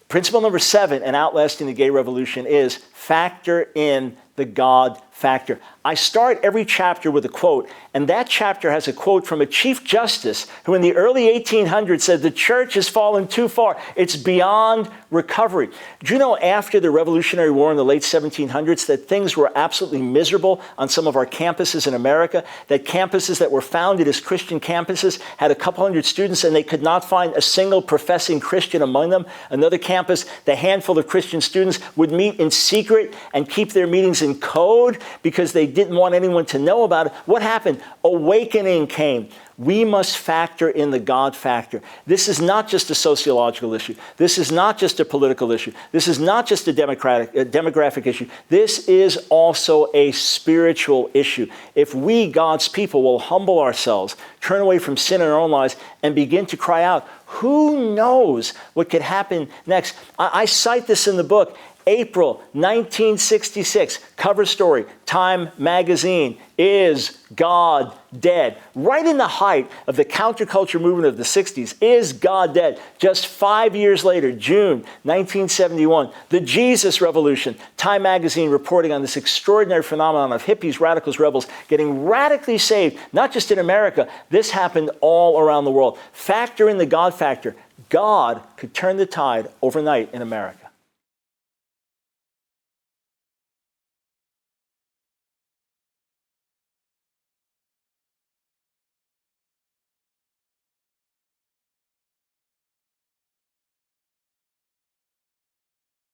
Principle number 7 in Outlasting the Gay Revolution is factor in the God factor. I start every chapter with a quote, and that chapter has a quote from a Chief Justice who in the early 1800s said, the church has fallen too far. It's beyond recovery. Do you know after the Revolutionary War in the late 1700s that things were absolutely miserable on some of our campuses in America, that campuses that were founded as Christian campuses had a couple hundred students and they could not find a single professing Christian among them. Another campus, the handful of Christian students would meet in secret and keep their meetings in code because they didn't want anyone to know about it. What happened? Awakening came. We must factor in the God factor. This is not just a sociological issue. This is not just a political issue. This is not just a demographic issue. This is also a spiritual issue. If we, God's people, will humble ourselves, turn away from sin in our own lives, and begin to cry out, who knows what could happen next? I cite this in the book. April 1966, cover story, Time magazine, Is God Dead? Right in the height of the counterculture movement of the 60s, Is God Dead? Just 5 years later, June 1971, the Jesus Revolution, Time magazine reporting on this extraordinary phenomenon of hippies, radicals, rebels getting radically saved, not just in America, this happened all around the world. Factor in the God factor. God could turn the tide overnight in America.